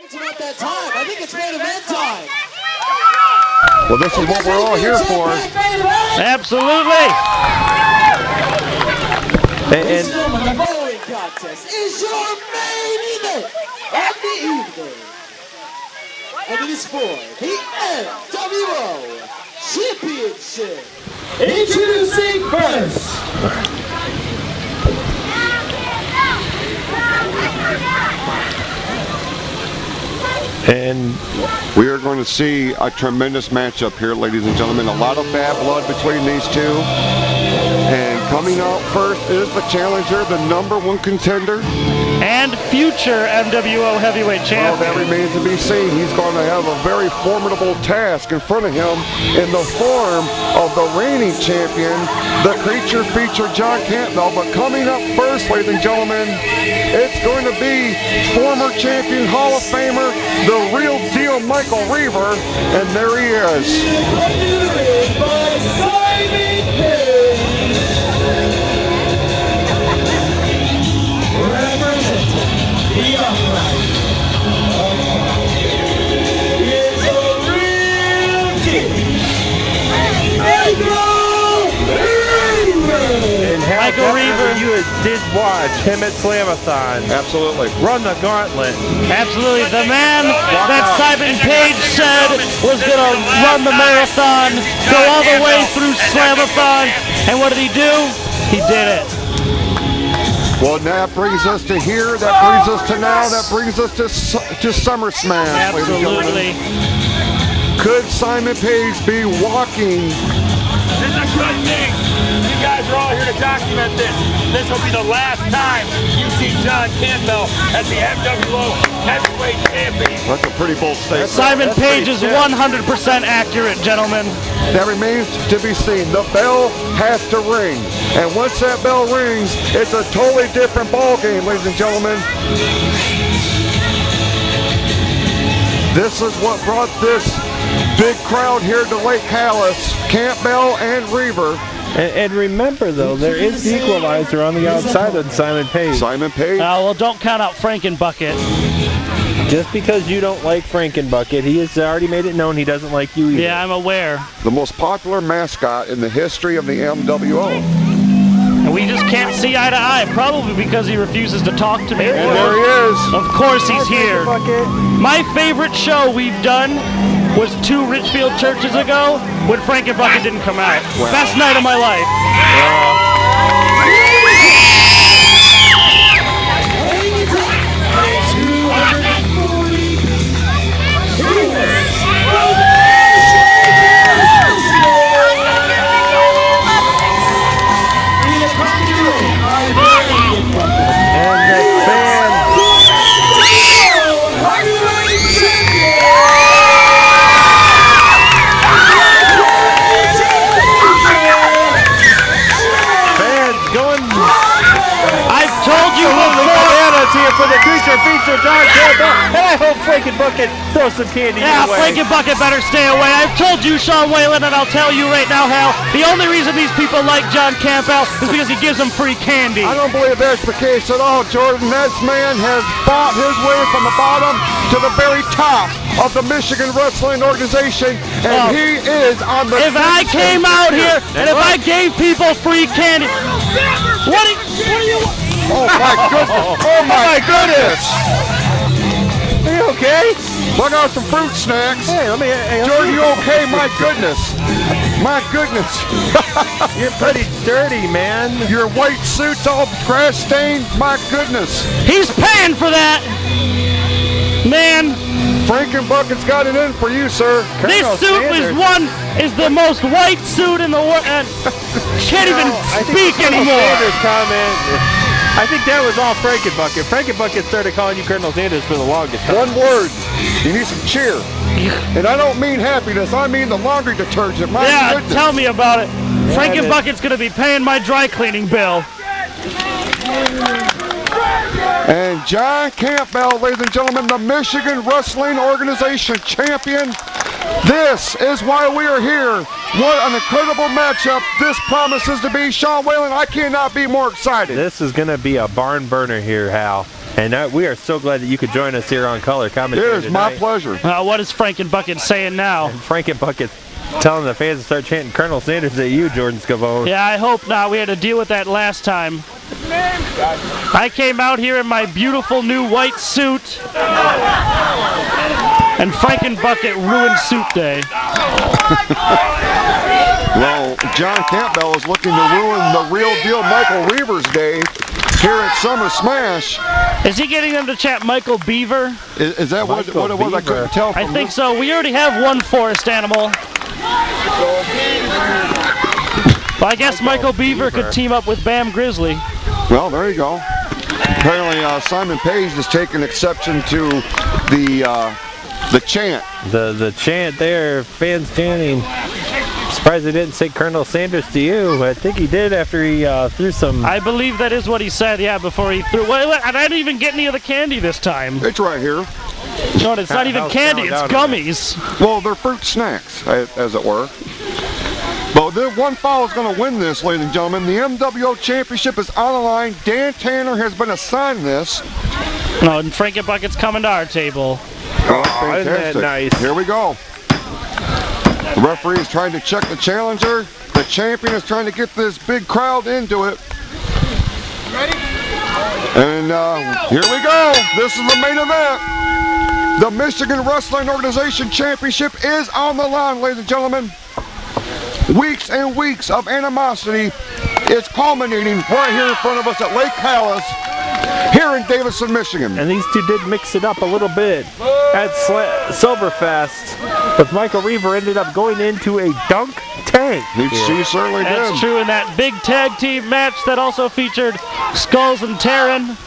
It's about that time. I think it's main event time. Well, this is what we're all here for. Absolutely. And the following contest is your main event of the evening. And it is for the MWO Championship. Introducing first. And we are going to see a tremendous matchup here, ladies and gentlemen. A lot of bad blood between these two. And coming out first is the challenger, the #1 contender. And future MWO Heavyweight Champion. Well, that remains to be seen. He's going to have a very formidable task in front of him in the form of the reigning champion, the creature feature John Campbell. But coming up first, ladies and gentlemen, it's going to be former champion, Hall of Famer, the real deal Michael Reaver, and there he is. Michael Reaver. You did watch him at Slamathon. Absolutely. Run the gauntlet. Absolutely. The man that Simon Paige said was going to run the marathon, go all the way through Slamathon. And what did he do? He did it. Well, that brings us to here, that brings us to now, that brings us to Summer Smash. Absolutely. Could Simon Paige be walking? This is a good thing. You guys are all here to document this. This will be the last time you see John Campbell as the MWO Heavyweight Champion. That's a pretty bold statement. Simon Paige is 100% accurate, gentlemen. That remains to be seen. The bell has to ring. And once that bell rings, it's a totally different ball game, ladies and gentlemen. This is what brought this big crowd here to Lake Hallis, Campbell and Reaver. And remember, though, there is the equalizer on the outside of Simon Paige. Simon Paige. Well, don't count out Frankenbucket. Just because you don't like Frankenbucket, he has already made it known he doesn't like you either. Yeah, I'm aware. The most popular mascot in the history of the MWO. And we just can't see eye to eye, probably because he refuses to talk to me. And there he is. Of course he's here. My favorite show we've done was 2 Richfield churches ago when Frankenbucket didn't come out. Wow. Best night of my life. For the future feature, John Campbell, and I hope Frankenbucket throws some candy your way. Frankenbucket better stay away. I've told you, Shawn Whalen, and I'll tell you right now, Hal, the only reason these people like John Campbell is because he gives them free candy. I don't believe that's the case at all, Jordan. This man has fought his way from the bottom to the very top of the Michigan Wrestling Organization, and he is on the... If I came out here and if I gave people free candy... What do you... Oh my goodness! Oh my goodness! Are you okay? Look out some fruit snacks. Hey, let me. Jordan, you okay? My goodness! My goodness! You're pretty dirty, man. Your white suit's all crash stained. My goodness! He's paying for that, man. Frankenbucket's got it in for you, sir. This suit is the most white suit in the world, and can't even speak anymore. I think that was all Frankenbucket. Frankenbucket started calling you Colonel Sanders for the longest time. One word. You need some cheer. And I don't mean happiness. I mean the laundry detergent. My goodness. Tell me about it. Frankenbucket's going to be paying my dry cleaning bill. And John Campbell, ladies and gentlemen, the Michigan Wrestling Organization champion. This is why we are here. What an incredible matchup this promises to be. Shawn Whalen, I cannot be more excited. This is going to be a barn burner here, Hal. And we are so glad that you could join us here on Color Commentary It is tonight. my pleasure. What is Frankenbucket saying now? Frankenbucket's telling the fans to start chanting Colonel Sanders at you, Jordan Scavone. Yeah, I hope not. We had to deal with that last time. I came out here in my beautiful new white suit, and Frankenbucket ruined suit day. Well, John Campbell is looking to ruin the real deal Michael Reaver's day here at Summer Smash. Is he getting them to chant Michael Beaver? Is that what it was? I couldn't tell from I think so. We already have one forest animal. Well, I guess Michael Beaver could team up with Bam Grizzly. Well, there you go. Apparently, Simon Paige has taken exception to the chant. The chant there, fans chanting. Surprised they didn't say Colonel Sanders to you. I think he did after he threw some. I believe that is what he said, yeah, before he threw. Well, I didn't even get any of the candy this time. It's right here. No, it's not even candy, it's gummies. Well, they're fruit snacks, as it were. But the one fall is going to win this, ladies and gentlemen. The MWO Championship is on the line. Dan Tanner has been assigned this. No, and Frankenbucket's coming to our table. Oh, fantastic. Isn't that nice? Here we go. The referee is trying to check the challenger. The champion is trying to get this big crowd into it. Ready? And here we go. This is the main event. The Michigan Wrestling Organization Championship is on the line, ladies and gentlemen. Weeks and weeks of animosity is culminating right here in front of us at Lake Hallis, here in Davison, Michigan. And these two did mix it up a little bit at Silverfest, but Michael Reaver ended up going into a dunk tank. She certainly did. That's true in that big tag team match that also featured Skulls and Terran.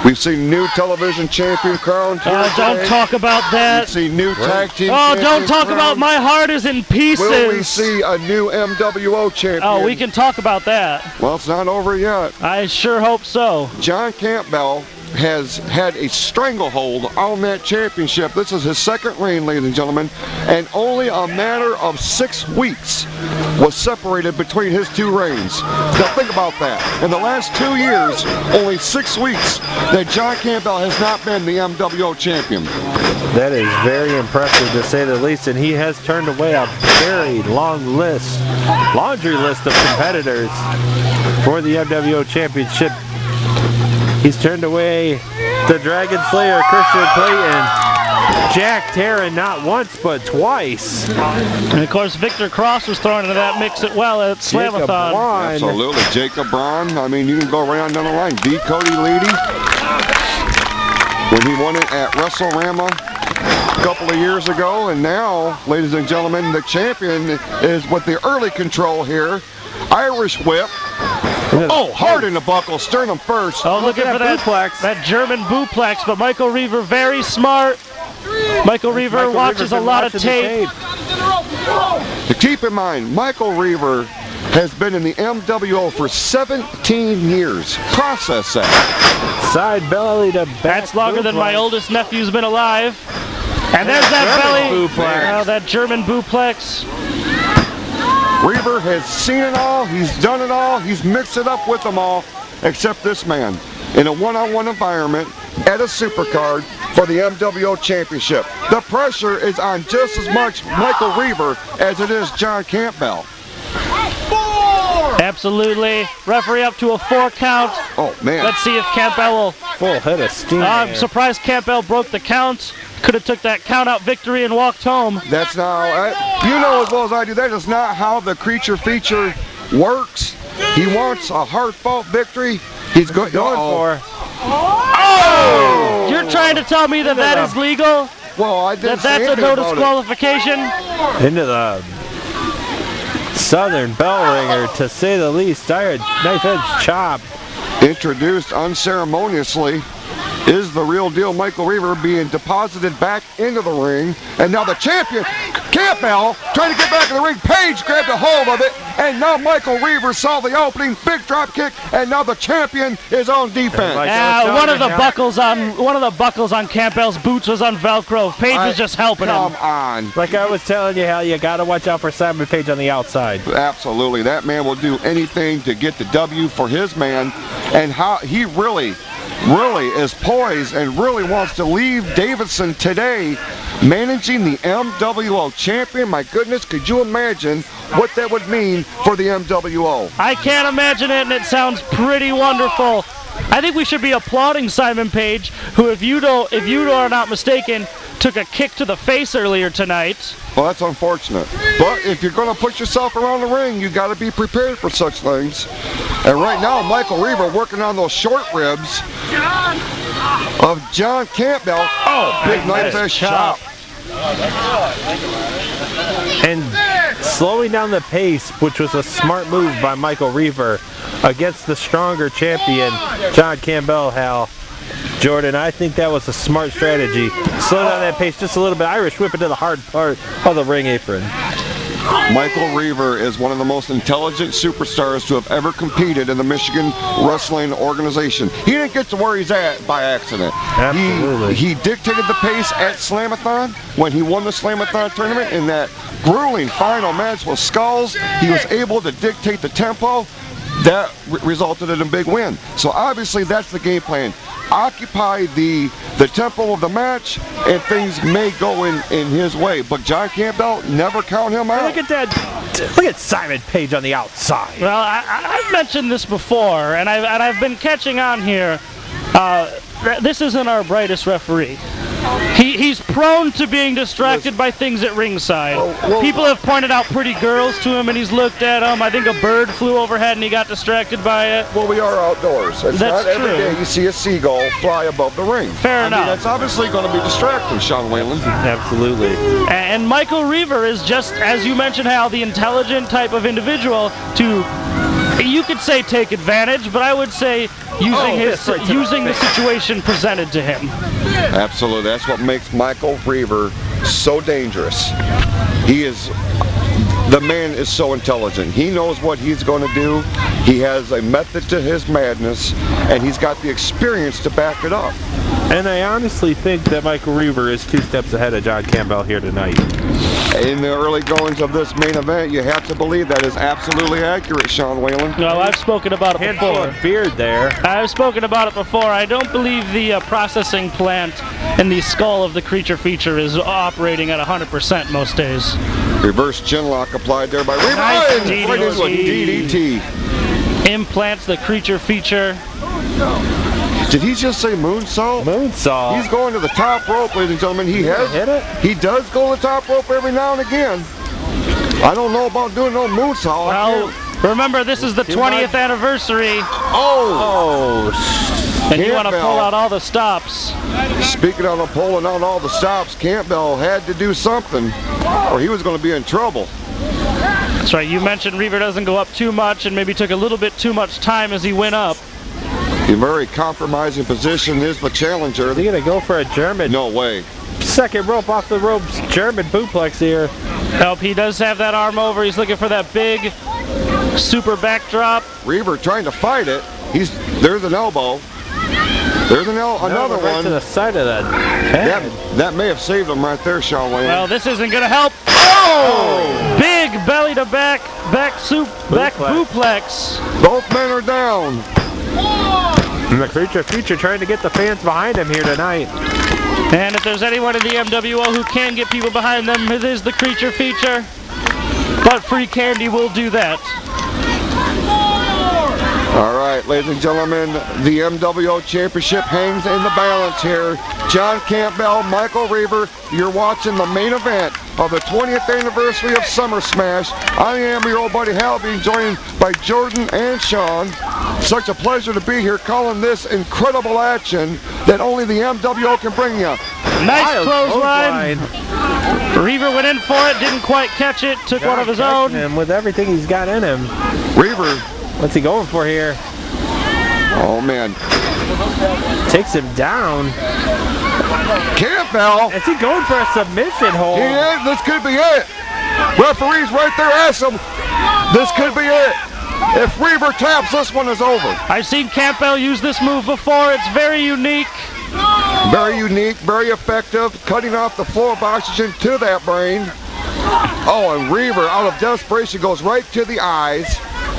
We've seen new television champion crowned here Don't today. talk about that. We've seen new tag team Oh, champion don't talk crowned. about my heart is in pieces. Will we see a new MWO champion? Oh, we can talk about that. Well, it's not over yet. I sure hope so. John Campbell has had a stranglehold on that championship. This is his second reign, ladies and gentlemen, and only a matter of 6 weeks was separated between his two reigns. Now think about that. In the last 2 years, only 6 weeks that John Campbell has not been the MWO champion. That is very impressive to say the least, and he has turned away a very long list, laundry list of competitors for the MWO Championship. He's turned away the Dragon Slayer, Christian Clayton, Jack Terran not once but twice. And of course, Victor Cross was thrown into that mix as well at Slamathon. Absolutely. Jacob Braun. I mean, you can go right on down the line. D. Cody Leedy, when he won it at WrestleRama a couple of years ago. And now, ladies and gentlemen, the champion is with the early control here. Irish whip. Oh, hard in the buckle, sternum first. Oh, looking for that German booplex, but Michael Reaver very smart. Michael Reaver watches a lot of tape. Keep in mind, Michael Reaver has been in the MWO for 17 years. Process that. Side belly to back. That's longer than my oldest nephew's been alive. And there's that belly. That German booplex. Reaver has seen it all, he's done it all, he's mixed it up with them all, except this man, in a one-on-one environment at a supercard for the MWO Championship. The pressure is on just as much Michael Reaver as it is John Campbell. 4! Absolutely. Referee up to a 4 count. Oh, man. Let's see if Campbell will. Full head of steam. I'm surprised Campbell broke the count. Could have took that count-out victory and walked home. That's not, you know as well as I do, that is not how the creature feature works. He wants a hard-fought victory. He's going for. Oh! You're trying to tell me that that is legal? Well, I didn't That's a no disqualification? Into the Southern bell ringer, to say the least. Knife edge chop. Introduced unceremoniously is the real deal Michael Reaver being deposited back into the ring. And now the champion, Campbell, trying to get back in the ring. Paige grabbed a hold of it. And now Michael Reaver saw the opening, big drop kick, and now the champion is on defense. One of the buckles on Campbell's boots was on Velcro. Paige was just helping him. Come on. Like I was telling you, how you got to watch out for Simon Paige on the outside. Absolutely. That man will do anything to get the W for his man. And how he really really is poised and really wants to leave Davidson today managing the MWO champion. My goodness, could you imagine what that would mean for the MWO? I can't imagine it, and it sounds pretty wonderful. I think we should be applauding Simon Paige, who, if you are not mistaken, took a kick to the face earlier tonight. Well, that's unfortunate. But if you're going to put yourself around the ring, you got to be prepared for such things. And right now, Michael Reaver working on those short ribs of John Campbell. Oh, big knife edge chop. And slowing down the pace, which was a smart move by Michael Reaver against the stronger champion, John Campbell, Hal. Jordan, I think that was a smart strategy. Slow down that pace just a little bit. Irish whip it to the hard part of the ring apron. Michael Reaver is one of the most intelligent superstars to have ever competed in the Michigan Wrestling Organization. He didn't get to where he's at by accident. Absolutely. He dictated the pace at Slamathon when he won the Slamathon tournament in that grueling final match with Skulls. He was able to dictate the tempo. That resulted in a big win. So obviously that's the game plan. Occupy the tempo of the match, and things may go in his way. But John Campbell, never count him out. Look at that! Look at Simon Paige on the outside. Well, I've mentioned this before, and I've been catching on here. This isn't our brightest referee. He's prone to being distracted by things at ringside. People have pointed out pretty girls to him, and he's looked at them. I think a bird flew overhead, and he got distracted by it. Well, we are outdoors. It's That's not every true. day you see a seagull fly above the ring. Fair enough. That's obviously going to be distracting, Shawn Whalen. Absolutely. And Michael Reaver is just, as you mentioned, Hal, the intelligent type of individual to, you could say, take advantage, but I would say using the situation presented to him. Absolutely. That's what makes Michael Reaver so dangerous. The man is so intelligent. He knows what he's going to do. He has a method to his madness, and he's got the experience to back it up. And I honestly think that Michael Reaver is 2 steps ahead of John Campbell here tonight. In the early goings of this main event, you have to believe that is absolutely accurate, Shawn Whalen. Well, I've spoken about it Handful before. of beard there. I've spoken about it before. I don't believe the processing plant in the skull of the creature feature is operating at 100% most days. Reverse chin lock applied there by Reaver. Nice And right into a DDT. Implants the creature feature. Did he just say moonsault? Moonsault. He's going to the top rope, ladies and gentlemen. He does go to the top rope every now and again. I don't know about doing no moonsault. Well, remember, this is the 20th anniversary. Oh! And you want to Campbell. pull out all the stops. Speaking of pulling out all the stops, Campbell had to do something, or he was going to be in trouble. That's right. You mentioned Reaver doesn't go up too much and maybe took a little bit too much time as he went up. A very compromising position is the challenger. Is he going to go for a German? No way. Second rope off the ropes. German bootplex here. Nope, he does have that arm over. He's looking for that big super backdrop. Reaver trying to fight it. There's an elbow. There's another right one. to the side of that head. That may have saved him right there, Shawn Whalen. Well, this isn't going to help. Oh! Big belly to back bootplex. Both men are down. And the creature feature trying to get the fans behind him here tonight. And if there's anyone in the MWO who can get people behind them, it is the creature feature. But Free Candy will do that. All right, ladies and gentlemen, the MWO Championship hangs in the balance here. John Campbell, Michael Reaver, you're watching the main event of the 20th anniversary of Summer Smash. I am your old buddy Hal, being joined by Jordan and Shawn. Such a pleasure to be here calling this incredible action that only the MWO can bring you. Nice clothesline. Reaver went in for it, didn't quite catch it, took one of his own. And with everything he's got in him. Reaver. What's he going for here? Oh, man. Takes him down. Campbell. Is he going for a submission hold? He is. This could be it. Referee's right there. Ask him. This could be it. If Reaver taps, this one is over. I've seen Campbell use this move before. It's very unique. Very unique, very effective. Cutting off the flow of oxygen to that brain. Oh, and Reaver, out of desperation, goes right to the eyes.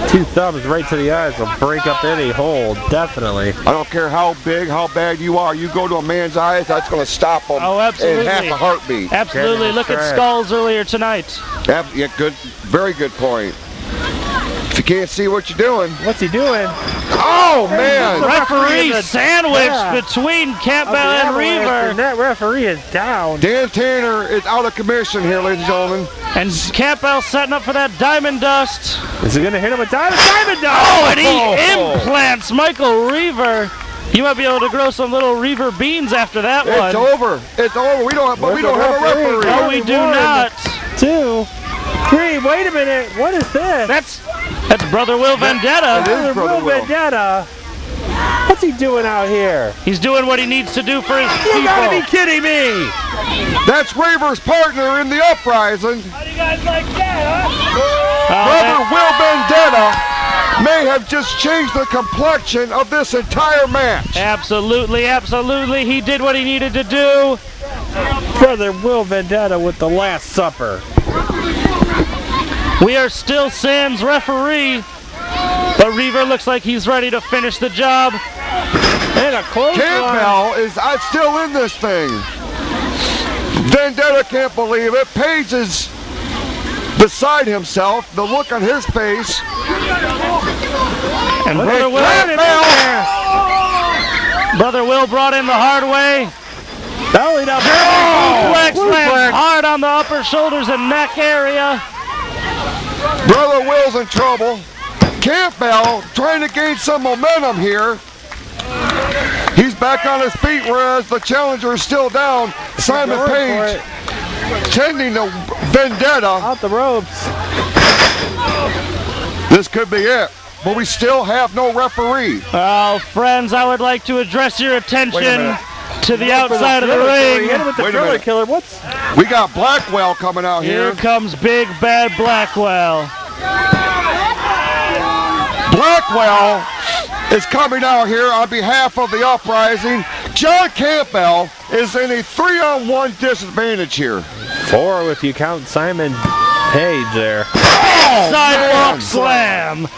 2 thumbs right to the eyes will break up any hold, definitely. I don't care how big, how bad you are. You go to a man's eyes, that's going to stop him Oh, absolutely. in half a heartbeat. Absolutely. Look at Skulls earlier tonight. Yeah, good, very good point. If you can't see what you're doing. What's he doing? Oh, man. Referee sandwich between Campbell and Reaver. And that referee is down. Dan Tanner is out of commission here, ladies and gentlemen. And Campbell setting up for that Diamond Dust. Is he going to hit him with Diamond Dust? Oh, and he implants Michael Reaver. You might be able to grow some little Reaver beans after that one. It's over. It's over. We don't have a referee. No, we do not. 2, 3. Wait a minute. What is this? That's Brother Will Vendetta. It is Brother Will. Vendetta. What's he doing out here? He's doing what he needs to do for his people. You gotta be kidding me! That's Reaver's partner in the uprising. How do you guys like that, huh? Brother Will Vendetta may have just changed the complexion of this entire match. Absolutely, absolutely. He did what he needed to do. Brother Will Vendetta with the Last Supper. We are still sans referee, but Reaver looks like he's ready to finish the job. And a close Campbell is still in this thing. Vendetta can't believe it. Paige is beside himself. The look on his face. And Brother Will brought in the hard way. Belly down. Flex lands hard on the upper shoulders and neck area. Brother Will's in trouble. Campbell trying to gain some momentum here. He's back on his feet, whereas the challenger is still down. Simon Paige tending to Vendetta. Out the ropes. This could be it, but we still have no referee. Oh, friends, I would like to address your attention to the outside of the ring. Wait a minute. Killer. We got Blackwell coming out Here here. comes Big Bad Blackwell. Blackwell is coming out here on behalf of the uprising. John Campbell is in a 3-on-1 disadvantage here. 4 if you count Simon Paige there. Sidewalk slam.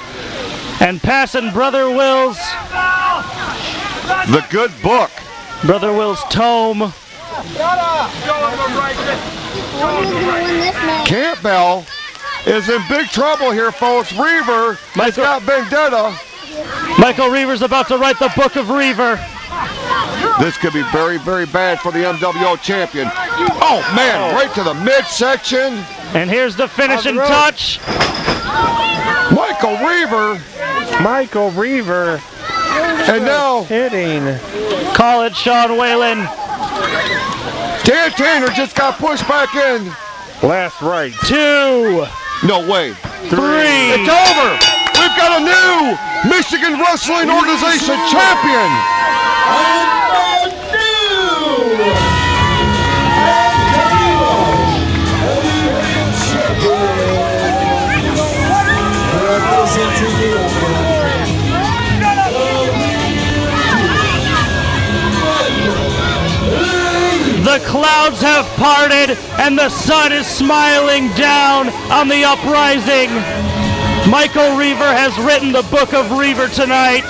And passing Brother Will's The good book. tome. Campbell is in big trouble here, folks. Reaver has got Vendetta. Michael Reaver's about to write the book of Reaver. This could be very, very bad for the MWO champion. Oh, man, right to the midsection. And here's the finishing touch. Michael Reaver. And now Hitting. Call it Shawn Whalen. Dan Tanner just got pushed back in. Last right. 2, No way. 3. It's over. We've got a new Michigan Wrestling Organization champion. The clouds have parted and the sun is smiling down on the uprising. Michael Reaver has written the book of Reaver tonight,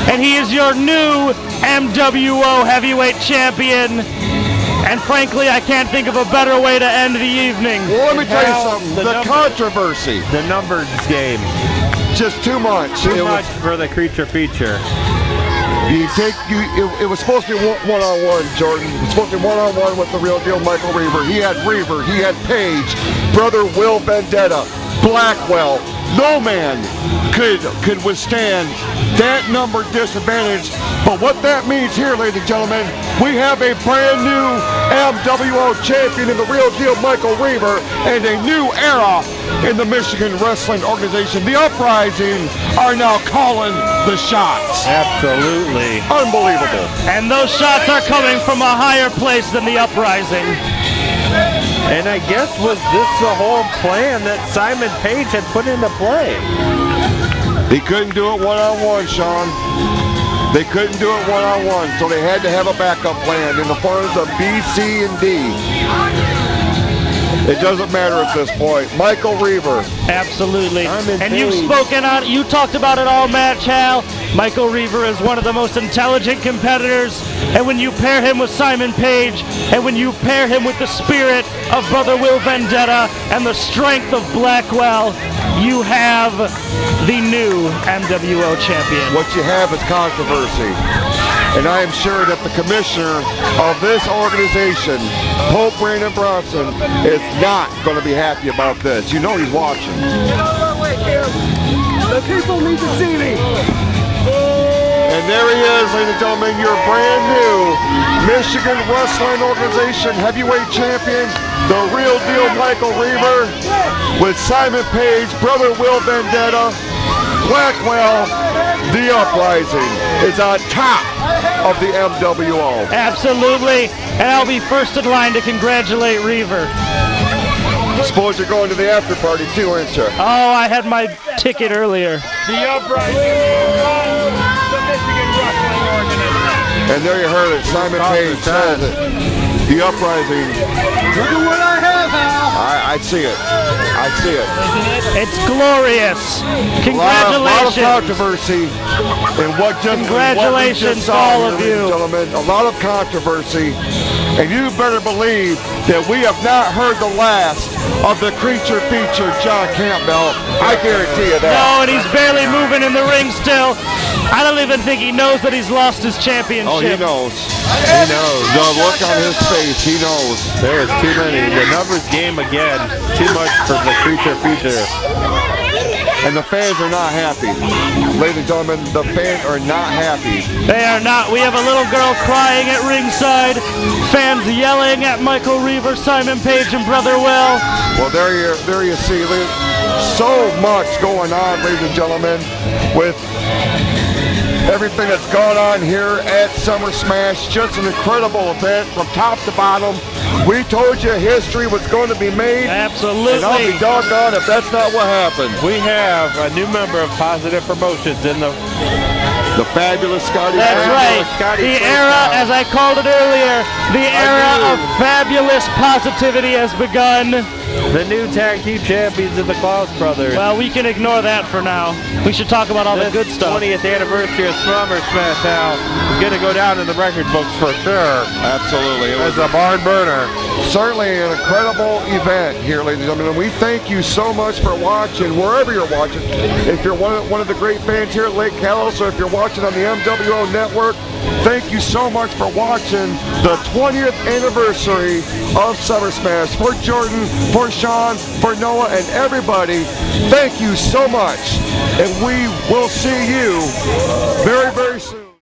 and he is your new MWO Heavyweight Champion. And frankly, I can't think of a better way to end the evening. Well, let me tell you something. The controversy. The numbers game. Just too much. Too much for the creature feature. It was supposed to be one-on-one, Jordan. It was supposed to be one-on-one with the real deal Michael Reaver. He had Reaver, he had Paige, Brother Will Vendetta, Blackwell. No man could withstand that number disadvantage. But what that means here, ladies and gentlemen, we have a brand new MWO champion in the real deal Michael Reaver and a new era in the Michigan Wrestling Organization. The Uprising are now calling the shots. Absolutely. Unbelievable. And those shots are coming from a higher place than the uprising. And I guess was this the whole plan that Simon Paige had put into play? He couldn't do it one-on-one, Shawn. They couldn't do it one-on-one, so they had to have a backup plan in the forms of B, C, and D. It doesn't matter at this point. Michael Reaver. Absolutely. Simon And you've Paige. spoken on, you talked about it all match, Hal. Michael Reaver is one of the most intelligent competitors. And when you pair him with Simon Paige, and when you pair him with the spirit of Brother Will Vendetta and the strength of Blackwell, you have the new MWO champion. What you have is controversy. And I am sure that the commissioner of this organization, Pope Brandon Bronson, is not going to be happy about this. You know he's watching. The people need to see me. And there he is, ladies and gentlemen, your brand new Michigan Wrestling Organization Heavyweight Champion, the real deal Michael Reaver, with Simon Paige, Brother Will Vendetta. Blackwell, the Uprising, is on top of the MWO. Absolutely. And I'll be first in line to congratulate Reaver. Suppose you're going to the after party too, aren't you? Oh, I had my ticket earlier. The Uprising runs the Michigan Wrestling Organization. And there you heard it, Simon Paige says it. The Uprising. Look at what I have, Hal. I see it. I see it. It's glorious. A lot of Congratulations. controversy in what just Congratulations to all of ladies and you. gentlemen. A lot of controversy, and you better believe that we have not heard the last of the creature feature John Campbell. I guarantee you that. No, and he's barely moving in the ring still. I don't even think he knows that he's lost his championship. Oh, he knows. He knows. The look on his face, he knows. There's too many. The numbers game again. Too much for the creature feature. And the fans are not happy. Ladies and gentlemen, the fans are not happy. They are not. We have a little girl crying at ringside. Fans yelling at Michael Reaver, Simon Paige, and Brother Will. Well, there you see. So much going on, ladies and gentlemen, with everything that's gone on here at Summer Smash. Just an incredible event from top to bottom. We told you history was going to be made. Absolutely. And I'll be doggone if that's not what happened. We have a new member of Positive Promotions in the fabulous Scotty. That's right. Scotty The Frank era, now. as I called it earlier, the era of fabulous positivity has begun. The new tag team champions of the Klaus Brothers. Well, we can ignore that for now. We should talk about all the good stuff. 20th anniversary of Summer Smash now is going to go down in the record books for sure. Absolutely. It was As a barn burner. certainly an incredible event here, ladies and gentlemen. And we thank you so much for watching, wherever you're watching. If you're one of the great fans here at Lake Callis, or if you're watching on the MWO Network, thank you so much for watching the 20th anniversary of Summer Smash. For Jordan, for Shawn, for Noah, and everybody, thank you so much. And we will see you very